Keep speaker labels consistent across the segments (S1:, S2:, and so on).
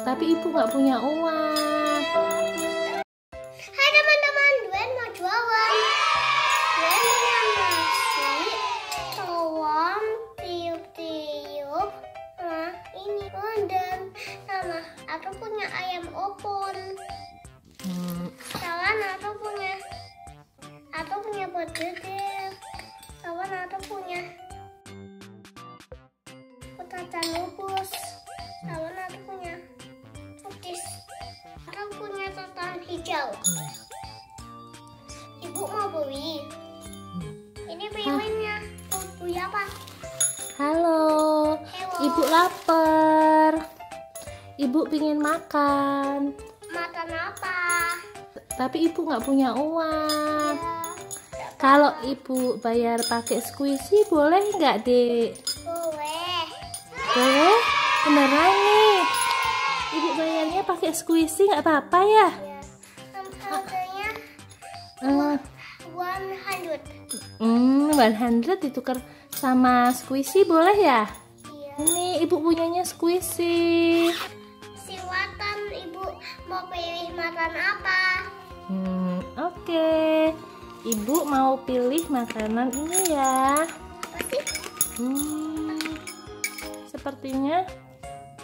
S1: tapi ibu nggak punya uang.
S2: Hai teman-teman, Duen mau jualan. Duen punya nasi, bawang, tiup-tiup, nah ini rendang, sama aku punya ayam opor. Kawan aku punya bedegel. Kawan aku punya kacang rebus. Kawan aku punya petis. Aku punya total hijau. Ibu mau beli? Ini pilihnya. Mau beli apa?
S1: Halo, ibu lapar. Ibu pingin makan.
S2: Makan apa?
S1: Tapi ibu nggak punya uang.
S2: Ya,
S1: Kalau ibu bayar pakai squishy boleh nggak, Dek?
S2: boleh.
S1: Boleh? Beneran nih? Ibu bayarnya pakai squishy nggak apa-apa ya?
S2: Ya. Harganya
S1: Hmm,
S2: 100.
S1: 100 ditukar sama squishy boleh ya?
S2: Iya.
S1: Ini ibu punyanya squishy.
S2: Silakan ibu mau pilih makan apa?
S1: Oke. Ibu mau pilih makanan ini ya.
S2: Apa sih?
S1: Sepertinya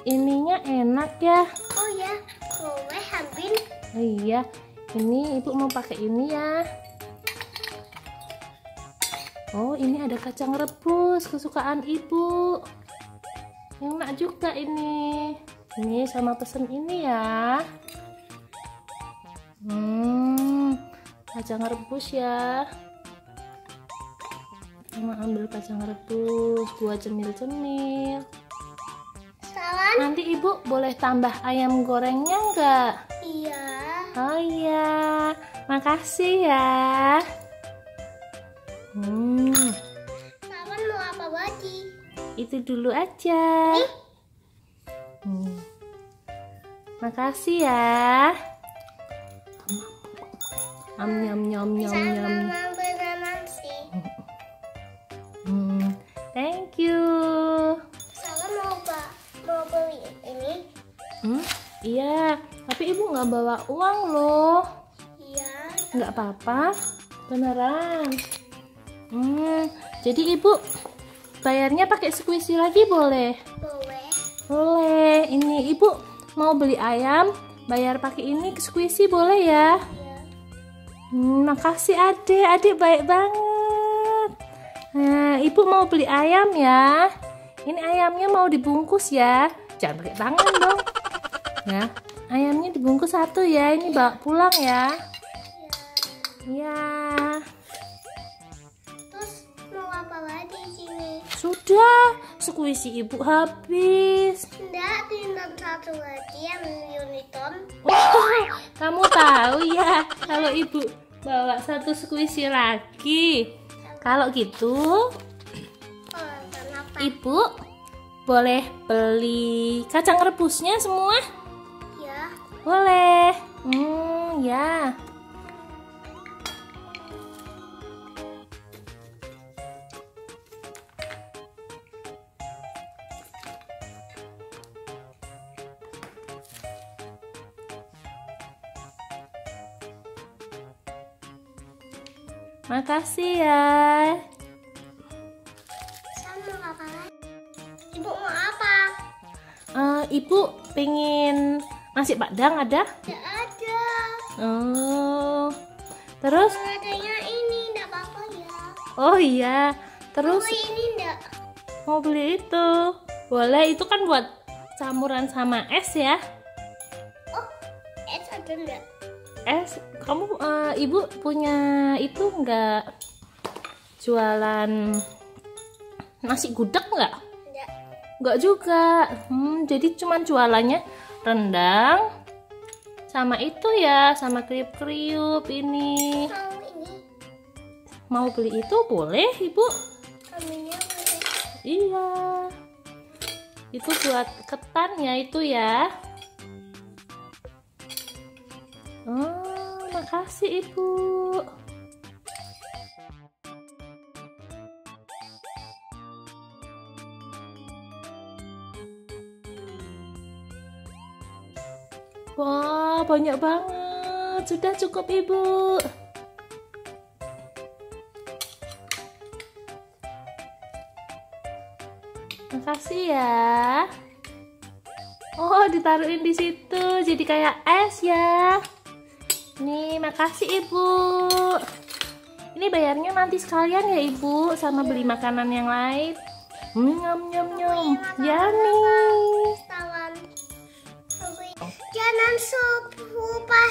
S1: ininya enak ya.
S2: Oh ya, boleh ambil.
S1: Oh iya, ini ibu mau pakai ini ya. Oh, ini ada kacang rebus kesukaan ibu. Enak juga ini. Ini sama pesen ini ya. Kacang rebus ya. Mama ambil kacang rebus buat cemil-cemil.
S2: Salam.
S1: Nanti ibu boleh tambah ayam gorengnya enggak?
S2: Iya.
S1: Oh iya, makasih ya.
S2: Salam mau apa lagi?
S1: Itu dulu aja. Makasih ya. Nyam nyam nyam
S2: Sama
S1: nyam.
S2: ngambil nasi.
S1: Thank you.
S2: Salam mau beli ini?
S1: Iya, tapi ibu nggak bawa uang loh.
S2: Iya.
S1: Nggak apa-apa, beneran. Jadi ibu bayarnya pakai squishy lagi boleh?
S2: Boleh.
S1: Boleh. Ini ibu mau beli ayam, bayar pakai ini squishy boleh ya?
S2: Iya.
S1: Makasih adik baik banget. Nah, ibu mau beli ayam ya. Ini ayamnya mau dibungkus ya. Jangan pakai tangan dong. Ya, ayamnya dibungkus satu ya. Ini bawa pulang ya.
S2: Iya.
S1: Ya,
S2: Terus mau apa lagi di sini?
S1: sudah. Squishy ibu habis.
S2: Enggak, tinggal satu lagi yang unicorn.
S1: Kamu tahu ya kalau ibu bawa satu squishy lagi. Kalau gitu,
S2: Oh, kenapa?
S1: ibu boleh beli kacang rebusnya semua?
S2: Ya.
S1: Boleh. Ya. Makasih ya.
S2: Sama apa lagi? Ibu mau apa?
S1: Ibu pengen nasi padang ada?
S2: Tidak ada.
S1: Terus?
S2: Kalau adanya ini enggak apa-apa ya.
S1: Oh iya. Terus
S2: Oh, ini enggak.
S1: mau beli itu? Boleh, itu kan buat campuran sama es ya.
S2: Oh, es ada enggak?
S1: Es, kamu ibu punya itu enggak? Jualan nasi gudeg enggak?
S2: Enggak.
S1: Enggak juga. Jadi cuman jualannya rendang sama itu ya, sama kriuk-kriuk ini.
S2: Mau ini.
S1: Mau beli itu boleh, Ibu?
S2: Ambilnya boleh.
S1: Iya. Itu buat ketan ya itu ya. Oh, makasih Ibu. Wah, banyak banget. Sudah cukup, Ibu. Makasih ya. Oh, ditaruhin di situ. Jadi kayak es ya. Nih, makasih Ibu. Ini bayarnya nanti sekalian ya Ibu, sama beli makanan yang lain. Nyam nyam nyam. Ya nih.
S2: Jangan lupa